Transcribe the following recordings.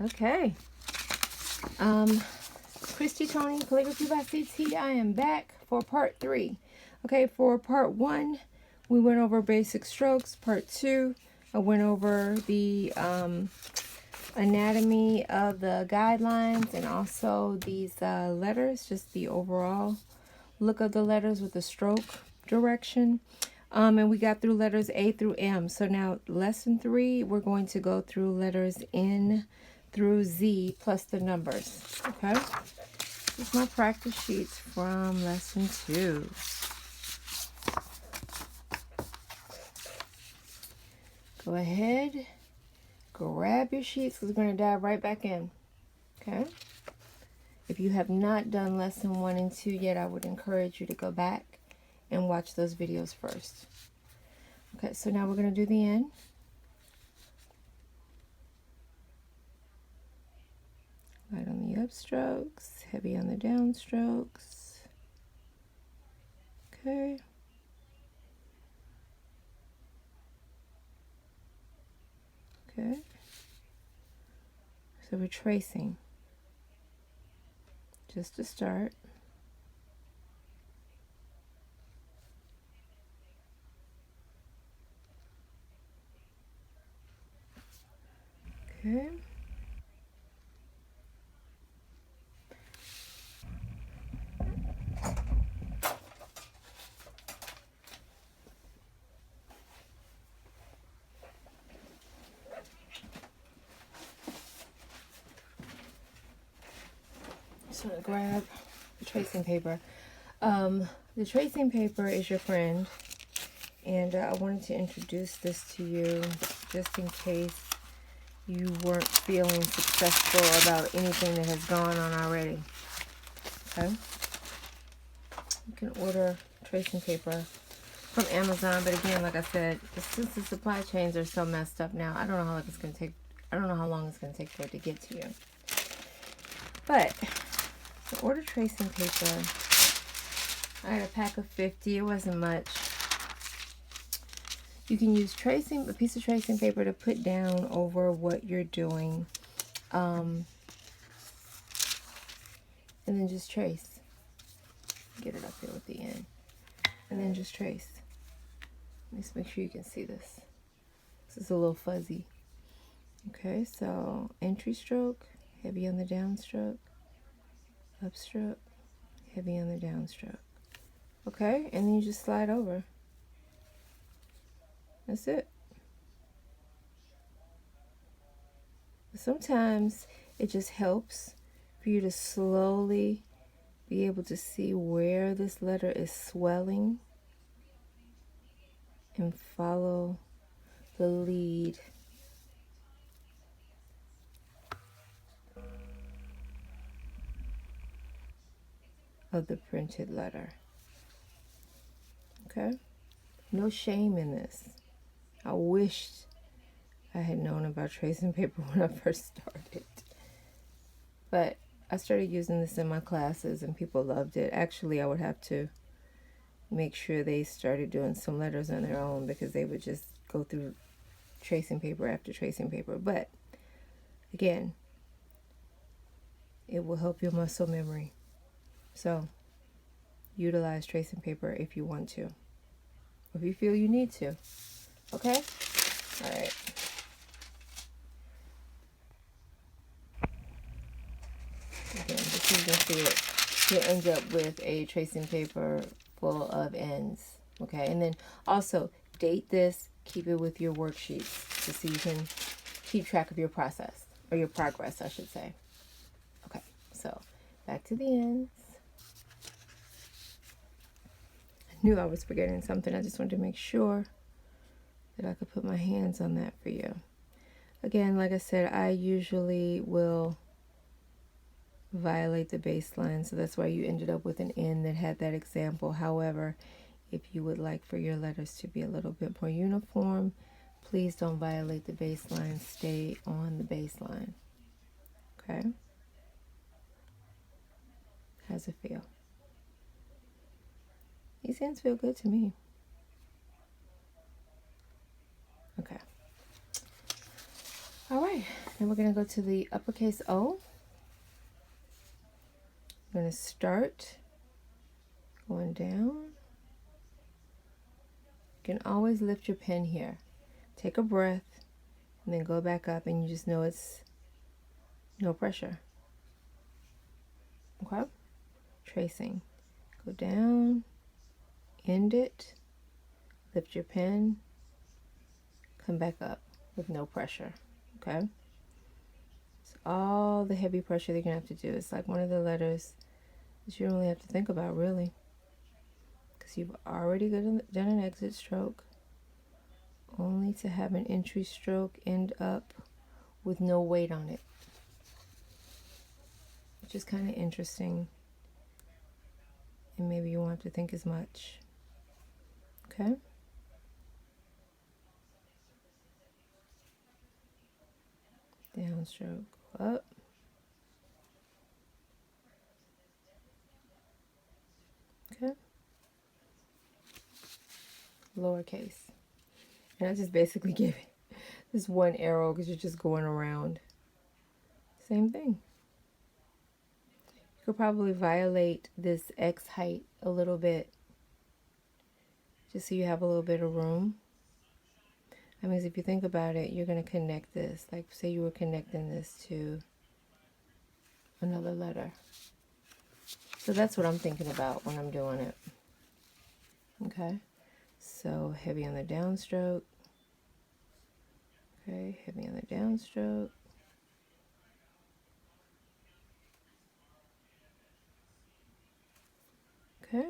Okay. Christy Tony, Calligraphy by CT. I am back for part 3. Okay, for part 1, we went over basic strokes. Part 2, I went over the anatomy of the guidelines and also these letters, just the overall look of the letters with the stroke direction. And we got through letters A through M. So now lesson 3, we're going to go through letters N through Z plus the numbers. Okay, this is my practice sheets from lesson 2. Go ahead, grab your sheets because we're going to dive right back in. Okay, if you have not done lesson 1 and 2 yet, I would encourage you to go back and watch those videos first. Okay, so now we're going to do the N. Light on the upstrokes, heavy on the downstrokes. Okay. Okay. So we're tracing just to start. Okay. Just want to grab the tracing paper. The tracing paper is your friend, and I wanted to introduce this to you just in case you weren't feeling successful about anything that has gone on already. Okay, you can order tracing paper from Amazon, but again, like I said, since the supply chains are so messed up now, I don't know how long it's going to take. I don't know how long it's going to take for it to get to you. But to order tracing paper, I had a pack of 50. It wasn't much. You can use a piece of tracing paper to put down over what you're doing, and then just trace. Get it up here with the end, and then just trace. Let's make sure you can see this. This is a little fuzzy. Okay, so entry stroke, heavy on the downstroke, upstroke, heavy on the downstroke. Okay, and then you just slide over. That's it. Sometimes it just helps for you to slowly be able to see where this letter is swelling and follow the lead of the printed letter. Okay? No shame in this. I wished I had known about tracing paper when I first started. But I started using this in my classes and people loved it. Actually, I would have to make sure they started doing some letters on their own because they would just go through tracing paper after tracing paper. But again, it will help your muscle memory. So utilize tracing paper if you want to, or if you feel you need to. Okay? All right. Again, just so you can see it, you'll end up with a tracing paper full of ends. Okay, and then also date this, keep it with your worksheets just so you can keep track of your process, or your progress, I should say. Okay, so back to the ends. I knew I was forgetting something. I just wanted to make sure that I could put my hands on that for you. Again, like I said, I usually will violate the baseline, so that's why you ended up with an N that had that example. However, if you would like for your letters to be a little bit more uniform, please don't violate the baseline. Stay on the baseline. Okay? How's it feel? These hands feel good to me. Okay. All right. And we're going to go to the uppercase O. I'm going to start going down. You can always lift your pen here. Take a breath and then go back up, and you just know it's no pressure. Okay? Tracing. Go down, end it, lift your pen, come back up with no pressure. Okay? So all the heavy pressure you're going to have to do. It's like one of the letters that you don't really have to think about, really, because you've already done an exit stroke, only to have an entry stroke end up with no weight on it, which is kind of interesting, and maybe you won't have to think as much. Okay? Downstroke, go up. Okay? Lowercase. And I just basically gave it this one arrow because you're just going around. Same thing. You could probably violate this X height a little bit, just so you have a little bit of room. I mean, if you think about it, you're going to connect this. Like, say you were connecting this to another letter. So that's what I'm thinking about when I'm doing it. Okay? So heavy on the downstroke. Okay, heavy on the downstroke. Okay.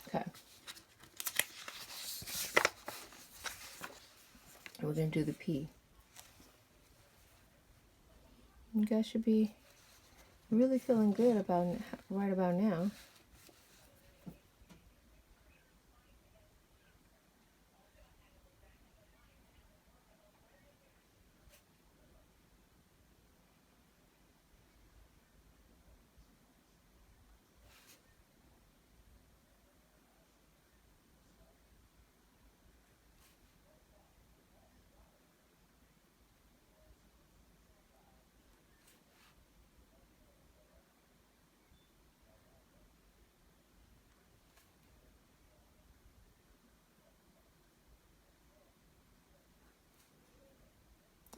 Okay. We're going to do the P. You guys should be really feeling good about right about now.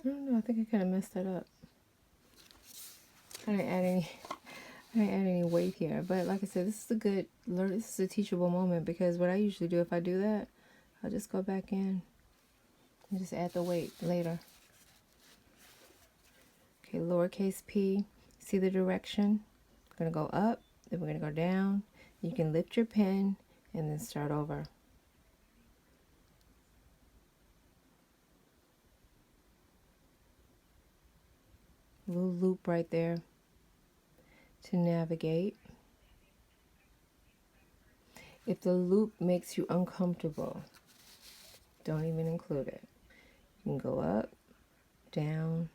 I don't know, I think I kind of messed that up. I didn't add any weight here, but like I said, this is a good this is a teachable moment, because what I usually do, if I do that, I'll just go back in and just add the weight later. Okay, lowercase p, see the direction? We're going to go up, then we're going to go down. You can lift your pen and then start over. Little loop right there to navigate. If the loop makes you uncomfortable, don't even include it. You can go up, down,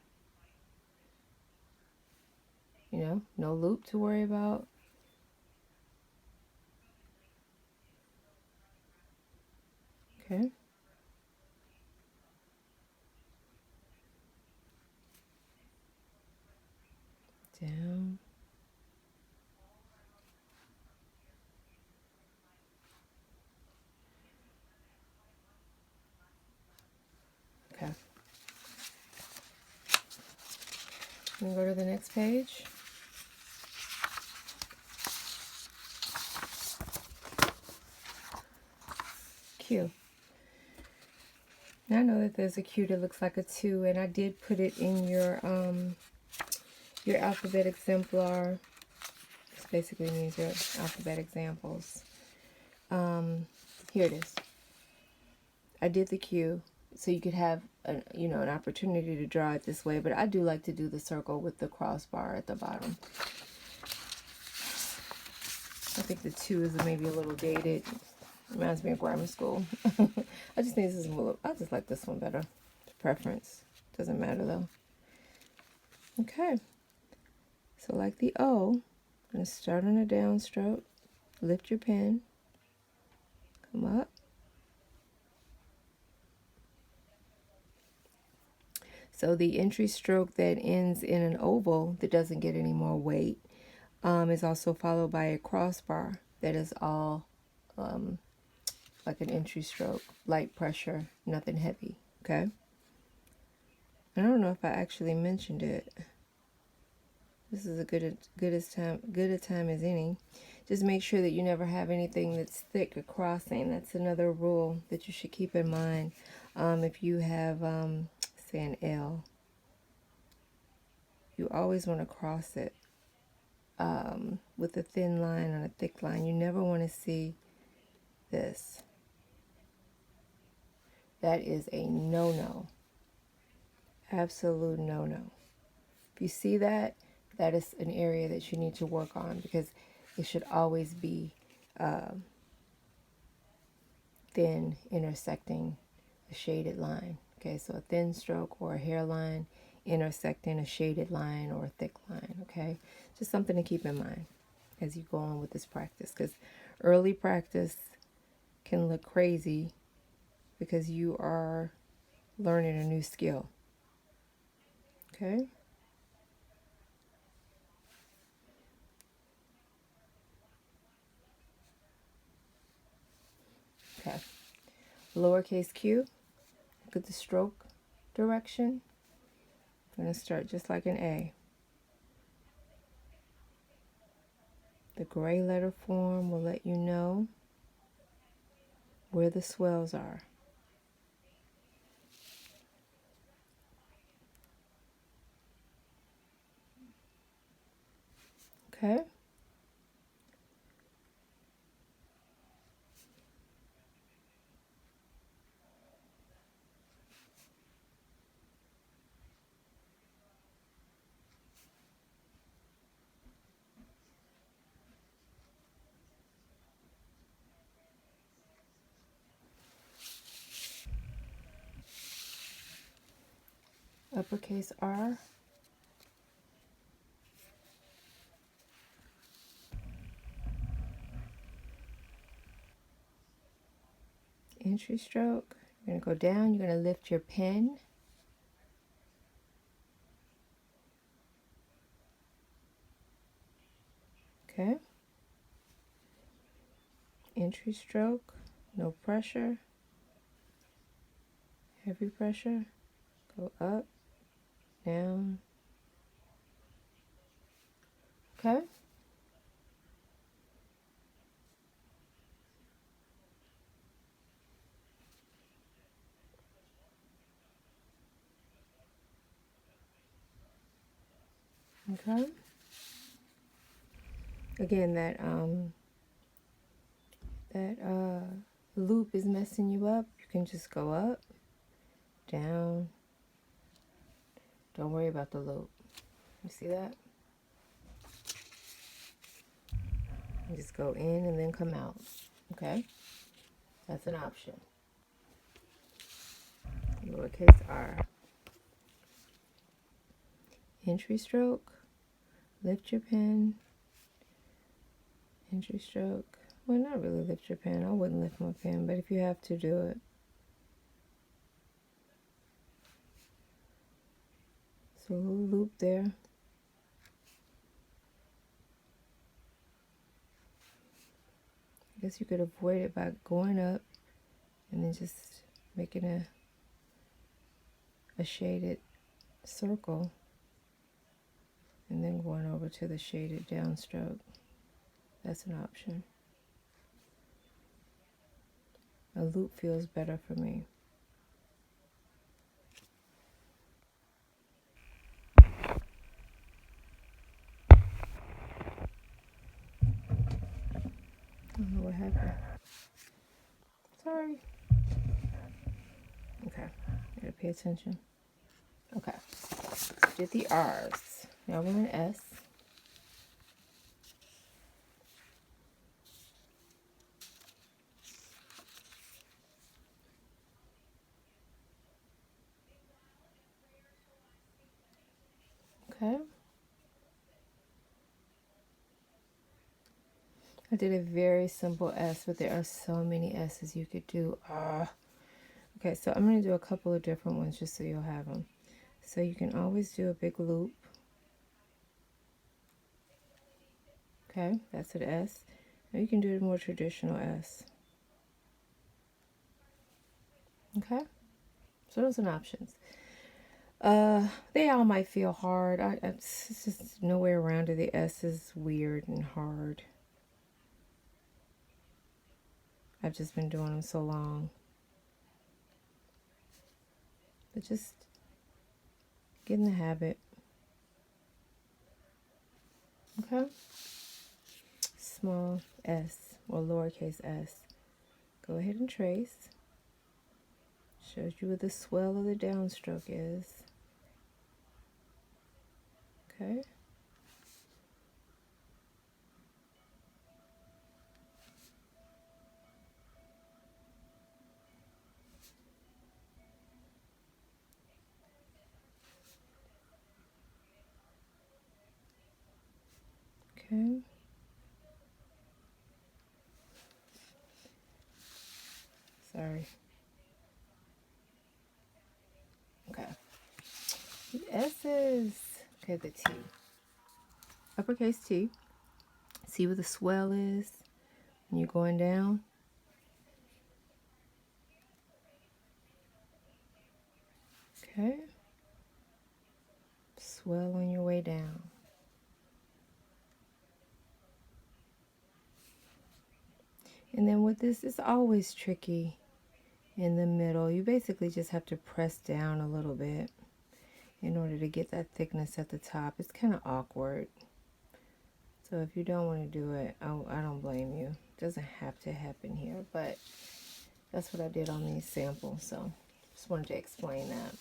you know, no loop to worry about. Okay. Down. Okay. I'm going to go to the next page. Q. Now I know that there's a Q that looks like a 2, and I did put it in your alphabet exemplar. This basically means your alphabet examples. Here it is. I did the Q so you could have an opportunity to draw it this way, but I do like to do the circle with the crossbar at the bottom. I think the 2 is maybe a little dated. Reminds me of grammar school. I just think this is more, I just like this one better. Preference. Doesn't matter though. Okay. So like the O, I'm going to start on a downstroke, lift your pen, Come up. So the entry stroke that ends in an oval that doesn't get any more weight is also followed by a crossbar that is all like an entry stroke, light pressure, nothing heavy, okay? I don't know if I actually mentioned it. This is a good a time as any. Just make sure that you never have anything that's thick or crossing. That's another rule that you should keep in mind. If you have, say, an L, you always want to cross it with a thin line on a thick line. You never want to see this. That is a no-no. Absolute no-no. If you see that, that is an area that you need to work on, because it should always be thin intersecting a shaded line. Okay, so a thin stroke or a hairline intersecting a shaded line or a thick line. Okay, just something to keep in mind as you go on with this practice, because early practice can look crazy because you are learning a new skill. Okay. Okay. Lowercase q, look at the stroke direction. I'm going to start just like an A. The gray letter form will let you know where the swells are. Okay. Uppercase R. Entry stroke. You're going to go down. You're going to lift your pen. Okay. Entry stroke. No pressure. Heavy pressure. Go up, down. Okay. Okay. Again, that loop is messing you up. You can just go up, down. Don't worry about the loop. You see that? You just go in and then come out. Okay? That's an option. Lowercase r. Entry stroke. Lift your pen. Entry stroke. Well, not really lift your pen. I wouldn't lift my pen, but if you have to, do it. So a little loop there. I guess you could avoid it by going up and then just making a shaded circle and then going over to the shaded downstroke. That's an option. A loop feels better for me. I don't know what happened. Sorry. Okay, gotta pay attention. Okay, did the R's. Now we're in S. Okay. I did a very simple S, but there are so many S's you could do. Okay, so I'm going to do a couple of different ones just so you'll have them. So you can always do a big loop. Okay, that's an S. Or you can do a more traditional S. Okay, so those are options. They all might feel hard. It's just no way around it. The S is weird and hard. I've just been doing them so long. But just get in the habit. Okay? Small s or lowercase s. Go ahead and trace. Shows you where the swell of the downstroke is. Okay? Okay. Sorry. Okay. The S's. Okay, the T. Uppercase T. See where the swell is when you're going down? Okay. Swell on your way down. And then with this, it's always tricky in the middle. You basically just have to press down a little bit in order to get that thickness at the top. It's kind of awkward. So if you don't want to do it, I don't blame you. It doesn't have to happen here, but that's what I did on these samples. So just wanted to explain that.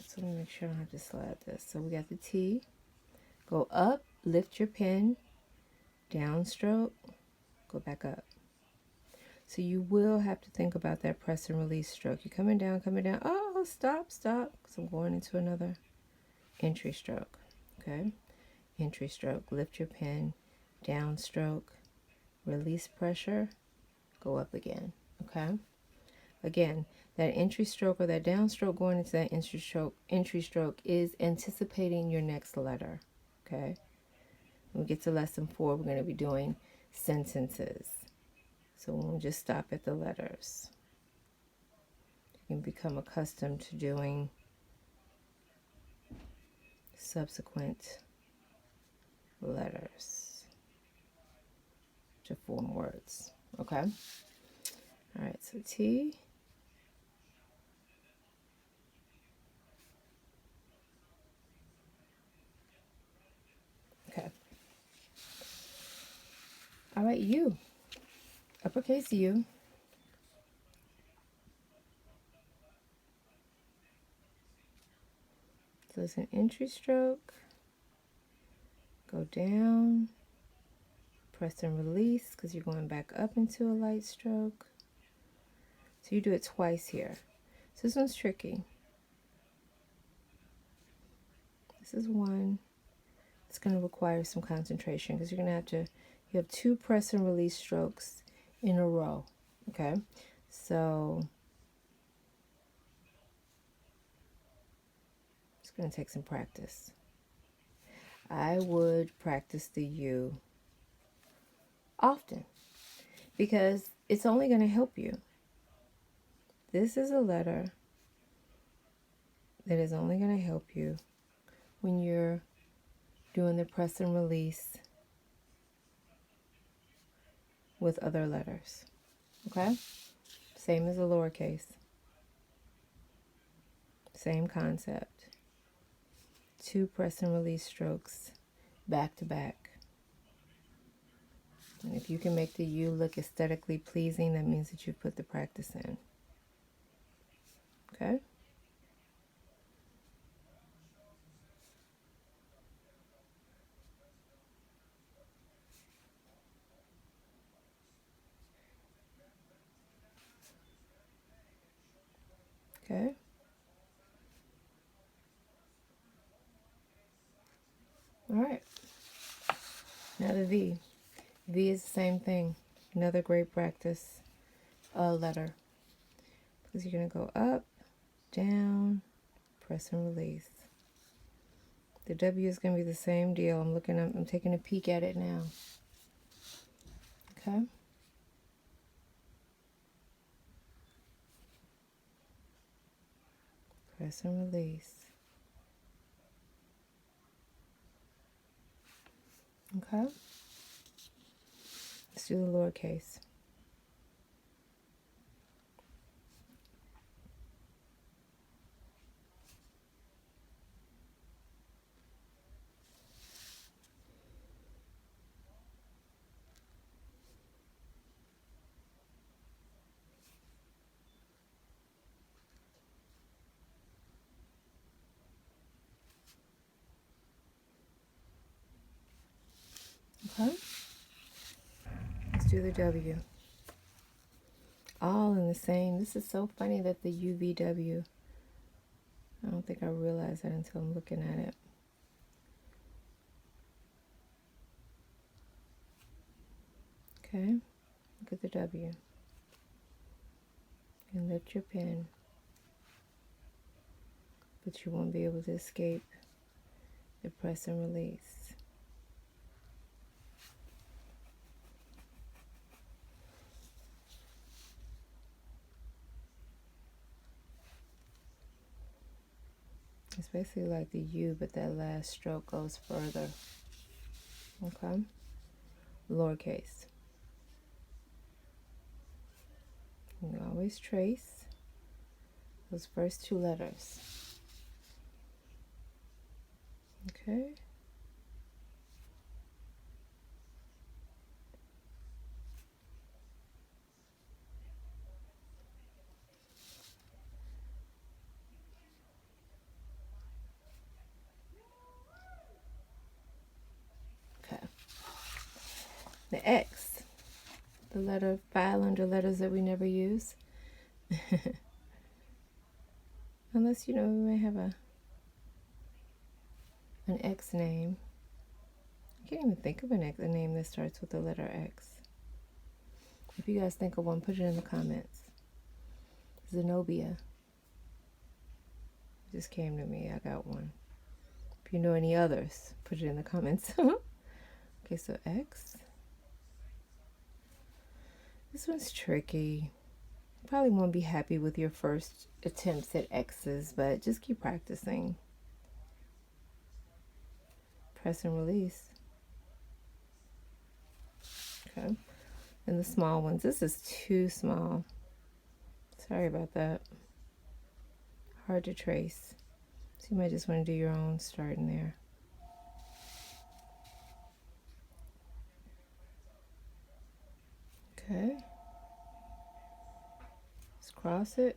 So let me make sure I don't have to slide this. So we got the T. Go up, lift your pen, downstroke, go back up. So you will have to think about that press and release stroke. You're coming down. Oh, stop, because I'm going into another entry stroke. Okay, entry stroke, lift your pen, downstroke, release pressure, go up again. Okay, again, that entry stroke or that downstroke going into that entry stroke is anticipating your next letter. Okay, when we get to lesson 4, we're going to be doing sentences. So we'll just stop at the letters. You can become accustomed to doing subsequent letters to form words. Okay? All right, so T. Okay. All right, U. Uppercase U. So it's an entry stroke. Go down. Press and release because you're going back up into a light stroke. So you do it twice here. So this one's tricky. This is one. It's going to require some concentration because you're going to have to, you have 2 press and release strokes in a row. Okay, so it's going to take some practice. I would practice the U often because it's only going to help you. This is a letter that is only going to help you when you're doing the press and release with other letters. Okay? Same as a lowercase. Same concept. 2 press and release strokes back to back. And if you can make the U look aesthetically pleasing, that means that you've put the practice in. Okay? Okay? All right. Now the V. V is the same thing. Another great practice letter. Because you're going to go up, down, press and release. The W is going to be the same deal. I'm taking a peek at it now. Okay. Press and release. Okay. Let's do the lowercase. Okay. Let's do the W. All in the same. This is so funny that the UVW. I don't think I realized that until I'm looking at it. Okay. Look at the W. And lift your pen. But you won't be able to escape the press and release. It's basically like the U, but that last stroke goes further. Okay? Lowercase. You always trace those first two letters. Okay? Okay. The X, the letter file under letters that we never use. Unless, we may have an X name. I can't even think of a name that starts with the letter X. If you guys think of one, put it in the comments. Zenobia. Just came to me. I got one. If you know any others, put it in the comments. Okay, so X. This one's tricky. You probably won't be happy with your first attempts at X's, but just keep practicing. Press and release. Okay. And the small ones. This is too small. Sorry about that. Hard to trace. So you might just want to do your own starting there. Okay. Let's cross it.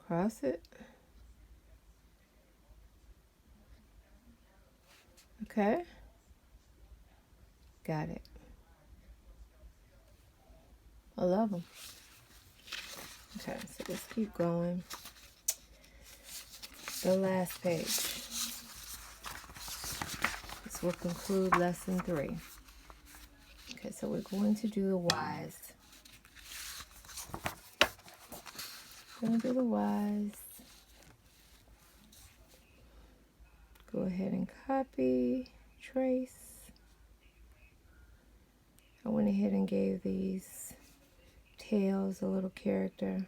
Cross it. Okay. Got it. I love them. Okay, so let's keep going. The last page. This will conclude lesson 3. Okay, so we're going to do the Y's. Going to do the Y's. Go ahead and copy, trace. I went ahead and gave these tails a little character.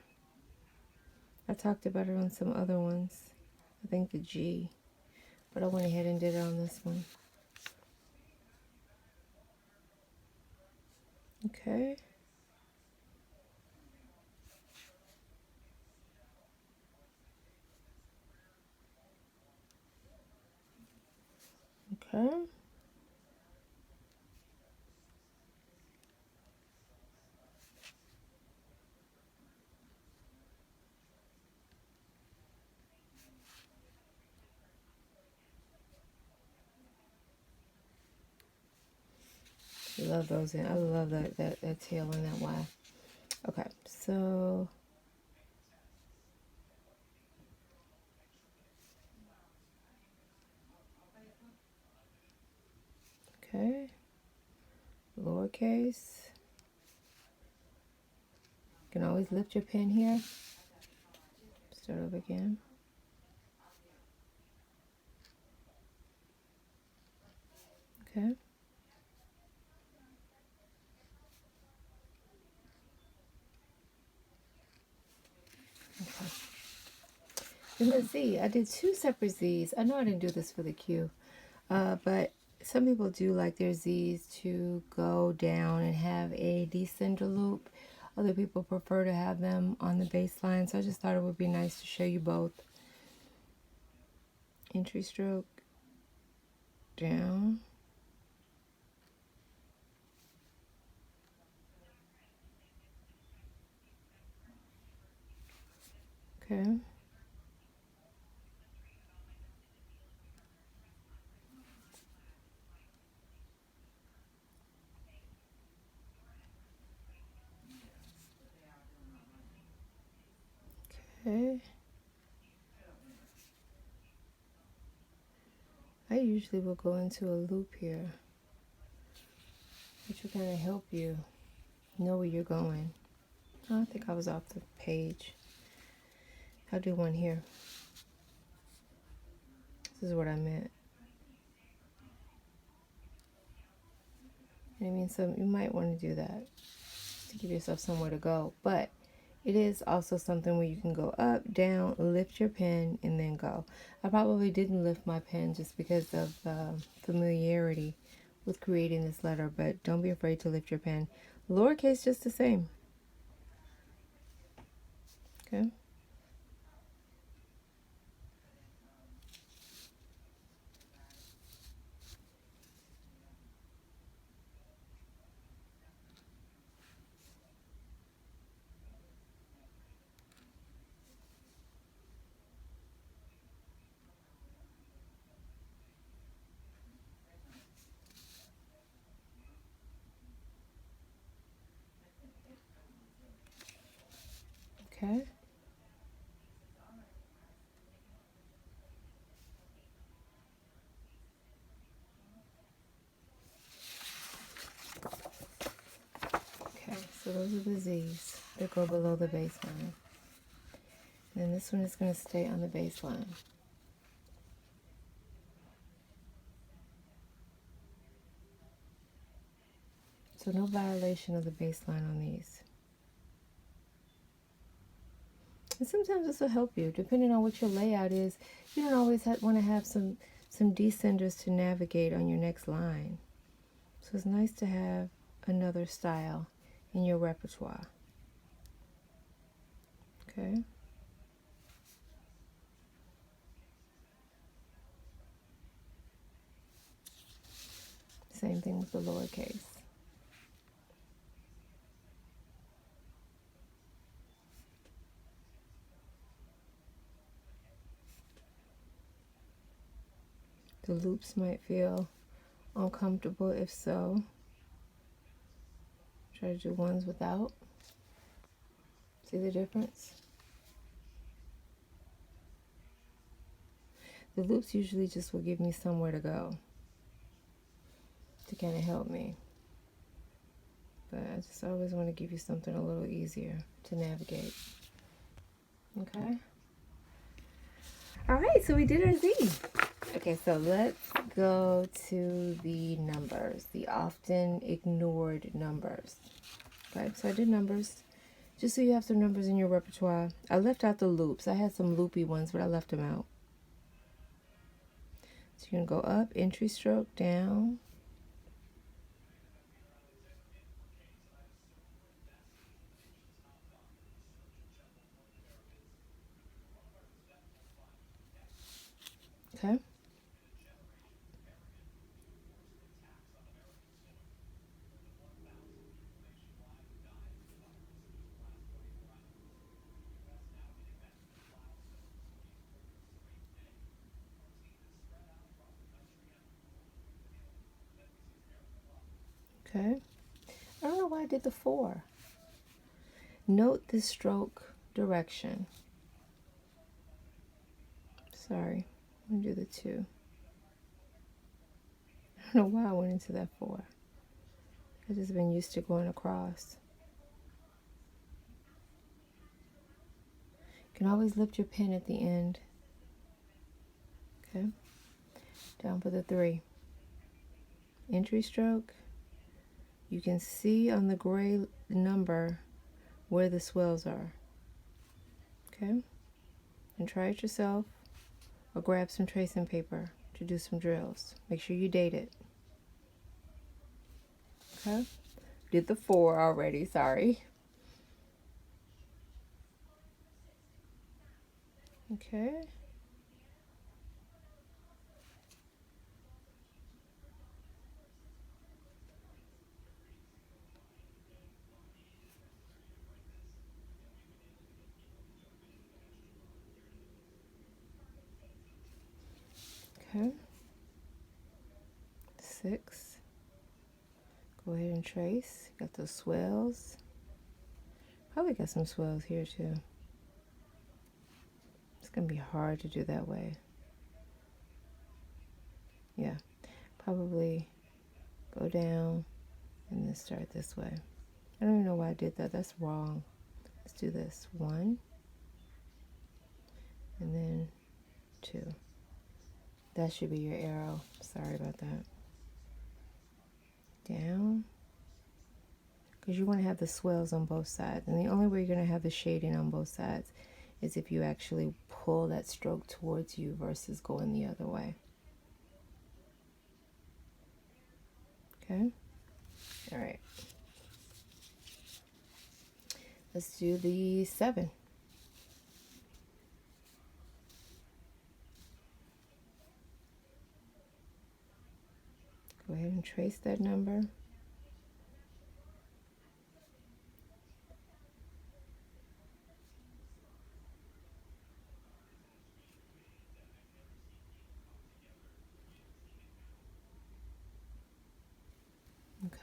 I talked about it on some other ones. I think the G. But I went ahead and did it on this one. Okay. Okay. I love those. I love that tail and that Y. Okay, so Okay. Lowercase. You can always lift your pen here. Start over again. Okay. And the Z, I did 2 separate Z's. I know I didn't do this for the Q, but some people do like their Z's to go down and have a descender loop. Other people prefer to have them on the baseline, so I just thought it would be nice to show you both. Entry stroke, down. Okay. Okay. I usually will go into a loop here, which will kind of help you know where you're going. Oh, I think I was off the page. I'll do one here. This is what I meant. I mean, so you might want to do that to give yourself somewhere to go. But it is also something where you can go up, down, lift your pen, and then go. I probably didn't lift my pen just because of familiarity with creating this letter, but don't be afraid to lift your pen. Lowercase just the same. Okay. Okay. Okay, so those are the Z's that go below the baseline. And this one is going to stay on the baseline. So no violation of the baseline on these. And sometimes this will help you, depending on what your layout is. You don't always want to have some descenders to navigate on your next line. So it's nice to have another style in your repertoire. Okay. Same thing with the lowercase. The loops might feel uncomfortable. If so, try to do ones without. See the difference? The loops usually just will give me somewhere to go to kind of help me. But I just always want to give you something a little easier to navigate. Okay? All right, so we did our Z. Okay, so let's go to the numbers, the often ignored numbers. Okay, so I did numbers, just so you have some numbers in your repertoire. I left out the loops. I had some loopy ones, but I left them out. So you're going to go up, entry stroke, down. Okay. Okay. I don't know why I did the 4. Note the stroke direction. Sorry, I'm going to do the 2. don't know why I went into that 4. I've just been used to going across. You can always lift your pen at the end. Okay. Down for the 3. Entry stroke. You can see on the gray number where the swells are. Okay. And try it yourself, or grab some tracing paper to do some drills. Make sure you date it. Okay. Did the 4 already, sorry. Okay. Okay. 6. Go ahead and trace. Got those swells. Probably got some swells here too. It's gonna be hard to do that way. Yeah, probably go down and then start this way. I don't even know why I did that. That's wrong. Let's do this. 1 and then 2. That should be your arrow. Sorry about that. Down. Because you want to have the swells on both sides. And the only way you're going to have the shading on both sides is if you actually pull that stroke towards you versus going the other way. Okay? All right. Let's do the 7. Go ahead and trace that number.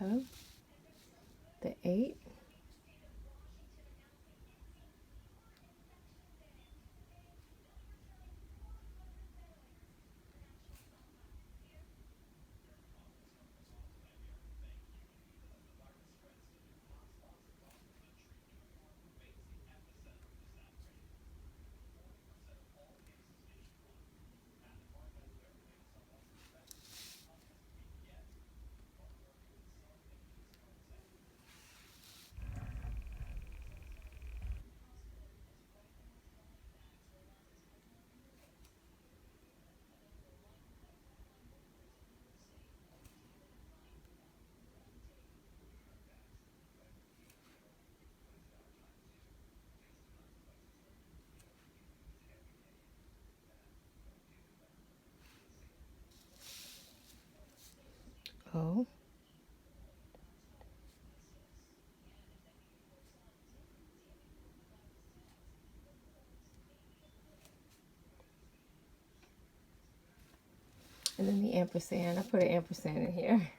Okay. The 8. O. And then the ampersand. I put an ampersand in here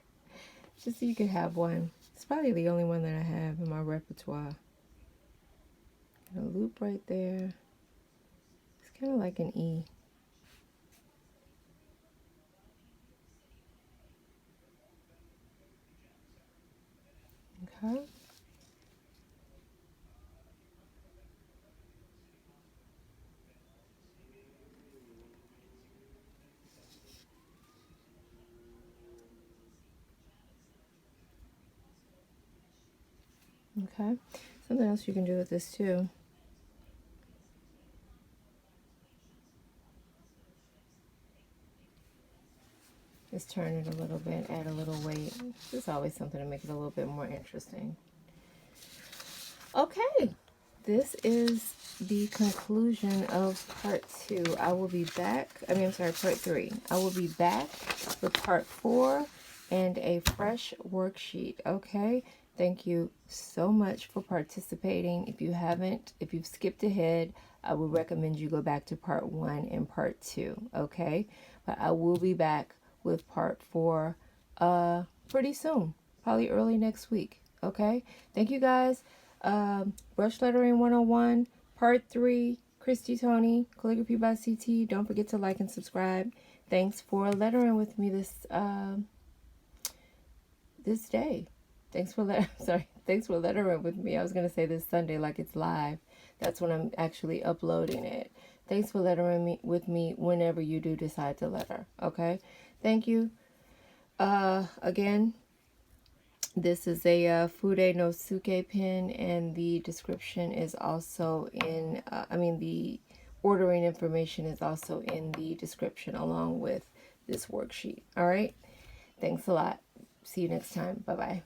just so you could have one. It's probably the only one that I have in my repertoire. A loop right there. It's kind of like an E. Okay. Okay. Something else you can do with this too is turn it a little bit, add a little weight. There's always something to make it a little bit more interesting. Okay, this is the conclusion of part 2. I will be back. I'm sorry, part 3. I will be back with part 4 and a fresh worksheet. Okay, thank you so much for participating. If you've skipped ahead, I would recommend you go back to part 1 and part 2. Okay, but I will be back with part 4 pretty soon, probably early next week. Okay, thank you guys. Brush Lettering 101, Part 3, Christy Tony, Calligraphy by CT. Don't forget to like and subscribe. Thanks for lettering with me this day. Thanks for lettering with me. I was going to say this Sunday like it's live. That's when I'm actually uploading it. Thanks for lettering with me whenever you do decide to letter. Okay? Thank you. Again, this is a Fude no Suke pin, and the description is also in, the ordering information is also in the description along with this worksheet. All right? Thanks a lot. See you next time. Bye-bye.